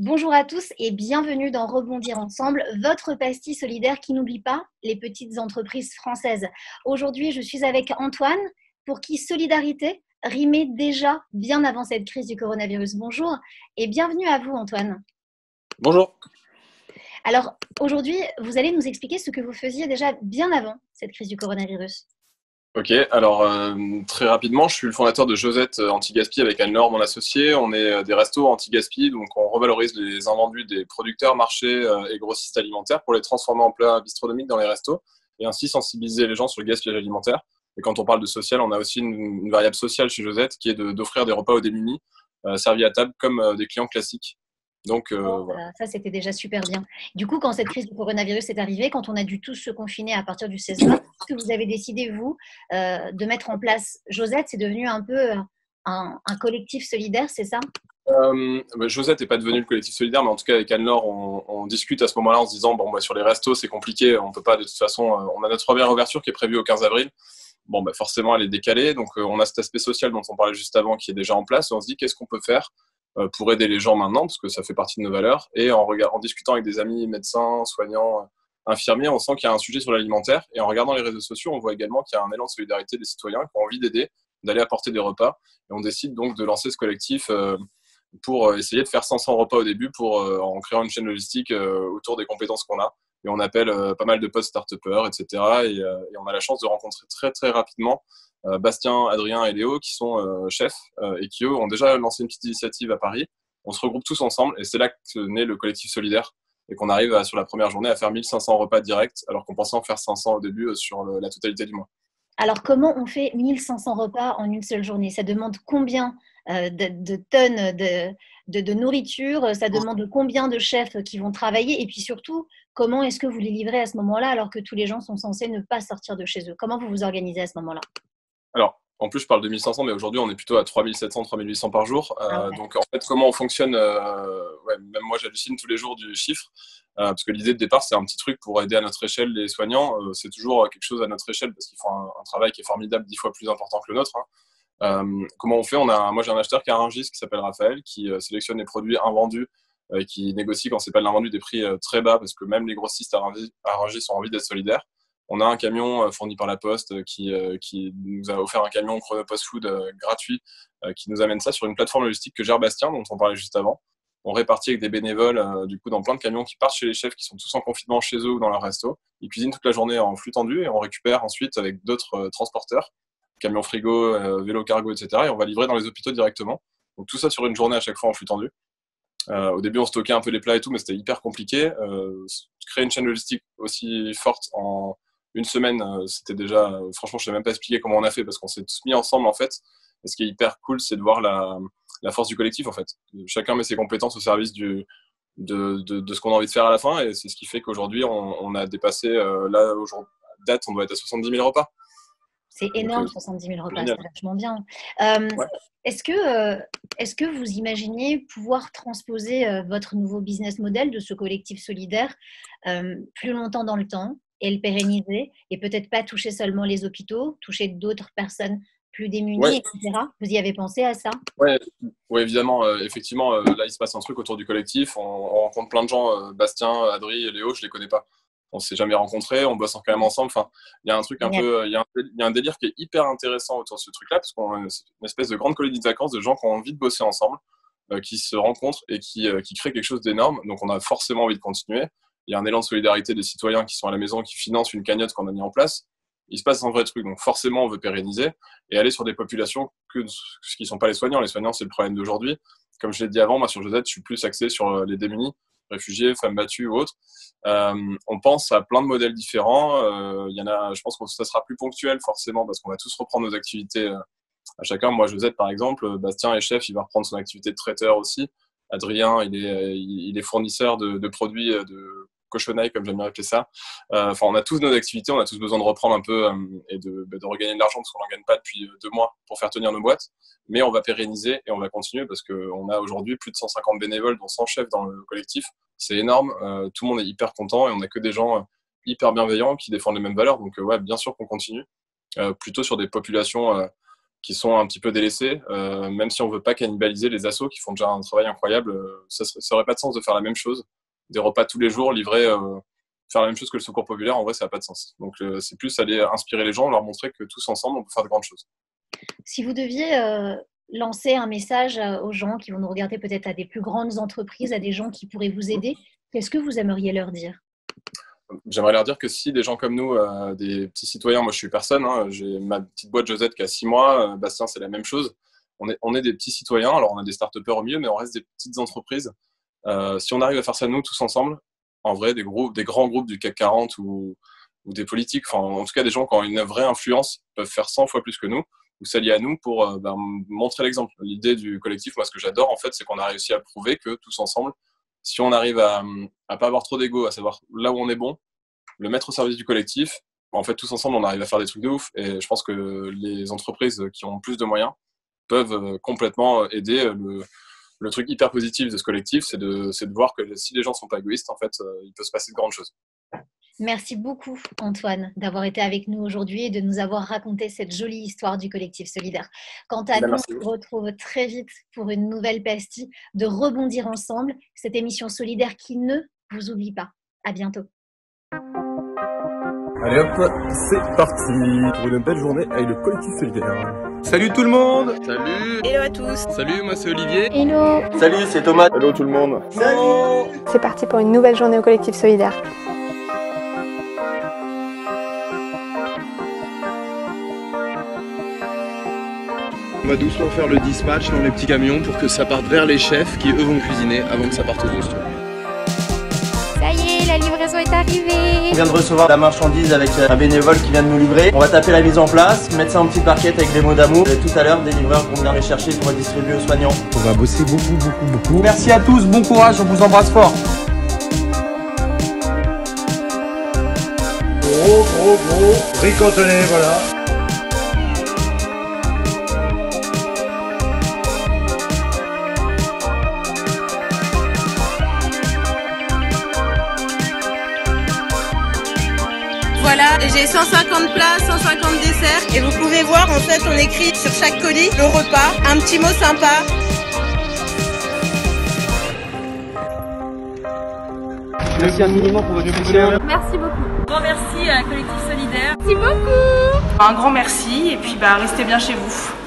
Bonjour à tous et bienvenue dans Rebondir ensemble, votre pastille solidaire qui n'oublie pas les petites entreprises françaises. Aujourd'hui, je suis avec Antoine, pour qui solidarité rimait déjà bien avant cette crise du coronavirus. Bonjour et bienvenue à vous, Antoine. Bonjour. Alors, aujourd'hui, vous allez nous expliquer ce que vous faisiez déjà bien avant cette crise du coronavirus. Ok, alors très rapidement, je suis le fondateur de Josette Anti-Gaspi avec Anne-Laure, mon associé. On est des restos anti-gaspi, donc on revalorise les invendus des producteurs, marchés et grossistes alimentaires pour les transformer en plats bistronomiques dans les restos et ainsi sensibiliser les gens sur le gaspillage alimentaire. Et quand on parle de social, on a aussi une variable sociale chez Josette qui est d'offrir des repas aux démunis servis à table comme des clients classiques. Donc voilà. Ça, c'était déjà super bien. Du coup, quand cette crise du coronavirus est arrivée, quand on a dû tous se confiner à partir du 16 mars, est-ce que vous avez décidé, vous, de mettre en place Josette? C'est devenu un peu un collectif solidaire, c'est ça? Josette n'est pas devenu le collectif solidaire, mais en tout cas avec Anne-Laure, on discute à ce moment-là en se disant bon, bah, sur les restos, c'est compliqué, on peut pas de toute façon. On a notre première ouverture qui est prévue au 15 avril. Bon, bah, forcément, elle est décalée. Donc, on a cet aspect social dont on parlait juste avant qui est déjà en place. Et on se dit qu'est-ce qu'on peut faire pour aider les gens maintenant, parce que ça fait partie de nos valeurs. Et en discutant avec des amis médecins, soignants, infirmiers, on sent qu'il y a un sujet sur l'alimentaire. Et en regardant les réseaux sociaux, on voit également qu'il y a un élan de solidarité des citoyens qui ont envie d'aider, d'aller apporter des repas. Et on décide donc de lancer ce collectif pour essayer de faire 500 repas au début en créant une chaîne logistique autour des compétences qu'on a. Et on appelle pas mal de potes start-upers, etc. Et on a la chance de rencontrer très, très rapidement Bastien, Adrien et Léo, qui sont chefs et qui, eux, ont déjà lancé une petite initiative à Paris. On se regroupe tous ensemble et c'est là que naît le collectif solidaire et qu'on arrive sur la première journée à faire 1500 repas directs alors qu'on pensait en faire 500 au début sur la totalité du mois. Alors, comment on fait 1500 repas en une seule journée? Ça demande combien de tonnes de nourriture? Ça demande combien de chefs qui vont travailler? Et puis surtout, comment est-ce que vous les livrez à ce moment-là alors que tous les gens sont censés ne pas sortir de chez eux? Comment vous vous organisez à ce moment-là? Alors, en plus, je parle de 1500, mais aujourd'hui, on est plutôt à 3700, 3800 par jour. Ah ouais. Donc, en fait, comment on fonctionne ouais, même moi, j'hallucine tous les jours du chiffre. Parce que l'idée de départ, c'est un petit truc pour aider à notre échelle les soignants. C'est toujours quelque chose à notre échelle parce qu'ils font un travail qui est formidable, 10 fois plus important que le nôtre. Comment on fait moi, j'ai un acheteur qui est à Rungis qui s'appelle Raphaël, qui sélectionne les produits invendus, qui négocie quand c'est pas de l'invendu des prix très bas parce que même les grossistes à Rungis ont envie d'être solidaires. On a un camion fourni par la Poste qui nous a offert un camion Chronopost Food gratuit qui nous amène ça sur une plateforme logistique que gère Bastien, dont on parlait juste avant. On répartit avec des bénévoles du coup dans plein de camions qui partent chez les chefs qui sont tous en confinement chez eux ou dans leur resto. Ils cuisinent toute la journée en flux tendu et on récupère ensuite avec d'autres transporteurs, camions frigo, vélo cargo, etc. Et on va livrer dans les hôpitaux directement. Donc tout ça sur une journée à chaque fois en flux tendu. Au début, on stockait un peu les plats et tout, mais c'était hyper compliqué. Créer une chaîne logistique aussi forte en une semaine, c'était déjà. Franchement, je ne sais même pas expliquer comment on a fait parce qu'on s'est tous mis ensemble en fait. Et ce qui est hyper cool, c'est de voir la force du collectif en fait. Chacun met ses compétences au service de ce qu'on a envie de faire à la fin, et c'est ce qui fait qu'aujourd'hui, on a dépassé. Là, aujourd'hui, date, on doit être à 70 000 repas. C'est Donc, énorme, 70 000 repas, génial. c'est vachement bien. Euh, Ouais. est-ce que, euh, est-ce que vous imaginez pouvoir transposer votre nouveau business model de ce collectif solidaire plus longtemps dans le temps et le pérenniser et peut-être pas toucher seulement les hôpitaux, toucher d'autres personnes plus démunies, Ouais, etc. Vous y avez pensé à ça? ouais, ouais, évidemment. Effectivement, là, il se passe un truc autour du collectif. On rencontre plein de gens. Bastien, Adri et Léo, je les connais pas. On s'est jamais rencontrés. On bosse quand même ensemble. Enfin, il y a un truc un Génial. peu, il y a un délire qui est hyper intéressant autour de ce truc-là, parce qu'on c'est une espèce de grande colonie de vacances de gens qui ont envie de bosser ensemble, qui se rencontrent et qui créent quelque chose d'énorme. Donc, on a forcément envie de continuer. Il y a un élan de solidarité des citoyens qui sont à la maison, qui financent une cagnotte qu'on a mis en place. Il se passe un vrai truc. Donc, forcément, on veut pérenniser et aller sur des populations qui ne sont pas les soignants. Les soignants, c'est le problème d'aujourd'hui. Comme je l'ai dit avant, moi, sur Josette, je suis plus axé sur les démunis, réfugiés, femmes battues ou autres. On pense à plein de modèles différents. Il y en a, je pense que ça sera plus ponctuel, forcément, parce qu'on va tous reprendre nos activités à chacun. Moi, Josette, par exemple, Bastien est chef, il va reprendre son activité de traiteur aussi. Adrien, il est fournisseur de produits de cochonaille, comme j'aime bien appeler ça. Enfin, on a tous nos activités, on a tous besoin de reprendre un peu et de regagner de l'argent parce qu'on n'en gagne pas depuis 2 mois pour faire tenir nos boîtes. Mais on va pérenniser et on va continuer parce qu'on a aujourd'hui plus de 150 bénévoles, dont 100 chefs dans le collectif. C'est énorme. Tout le monde est hyper content et on n'a que des gens hyper bienveillants qui défendent les mêmes valeurs. Donc, ouais, bien sûr qu'on continue. Plutôt sur des populations qui sont un petit peu délaissés, même si on ne veut pas cannibaliser les assos qui font déjà un travail incroyable, ça n'aurait pas de sens de faire la même chose. Des repas tous les jours livrés, faire la même chose que le Secours populaire, en vrai, ça n'a pas de sens. Donc c'est plus aller inspirer les gens, leur montrer que tous ensemble, on peut faire de grandes choses. Si vous deviez lancer un message aux gens qui vont nous regarder, peut-être à des plus grandes entreprises, à des gens qui pourraient vous aider, qu'est-ce que vous aimeriez leur dire? J'aimerais leur dire que si des gens comme nous, des petits citoyens, moi je suis personne, hein, j'ai ma petite boîte Josette qui a 6 mois, Bastien c'est la même chose, on est des petits citoyens, alors on a des start-upers au milieu, mais on reste des petites entreprises. Si on arrive à faire ça nous tous ensemble, en vrai, des grands groupes du CAC 40 ou des politiques, enfin en tout cas des gens qui ont une vraie influence peuvent faire 100 fois plus que nous, ou s'allier à nous pour montrer l'exemple. L'idée du collectif, moi ce que j'adore en fait, c'est qu'on a réussi à prouver que tous ensemble, si on arrive à pas avoir trop d'ego, à savoir là où on est bon, le mettre au service du collectif, en fait tous ensemble on arrive à faire des trucs de ouf, et je pense que les entreprises qui ont plus de moyens peuvent complètement aider. Le truc hyper positif de ce collectif, c'est de voir que si les gens sont pas égoïstes, en fait, il peut se passer de grandes choses. Merci beaucoup, Antoine, d'avoir été avec nous aujourd'hui et de nous avoir raconté cette jolie histoire du collectif solidaire. Quant à nous, on se retrouve très vite pour une nouvelle pastille de Rebondir ensemble, cette émission solidaire qui ne vous oublie pas. À bientôt. Allez hop, c'est parti pour une belle journée avec le collectif solidaire. Salut tout le monde. Salut. Hello à tous. Salut, moi c'est Olivier. Hello. Salut, c'est Thomas. Hello tout le monde. Salut. C'est parti pour une nouvelle journée au collectif solidaire. On va doucement faire le dispatch dans les petits camions pour que ça parte vers les chefs qui eux vont cuisiner avant que ça parte aux hostes. Ça y est, la livraison est arrivée. On vient de recevoir la marchandise avec un bénévole qui vient de nous livrer. On va taper la mise en place, mettre ça en petite barquette avec des mots d'amour. Et tout à l'heure, des livreurs vont venir les chercher pour les distribuer aux soignants. On va bosser beaucoup. Merci à tous, bon courage, on vous embrasse fort. Gros, ricotonné, voilà. Voilà, j'ai 150 plats, 150 desserts. Et vous pouvez voir, en fait, on écrit sur chaque colis le repas, un petit mot sympa. Merci infiniment pour votre soutien. Merci beaucoup. Un grand merci à Collectif Solidaire. Merci beaucoup. Un grand merci et puis restez bien chez vous.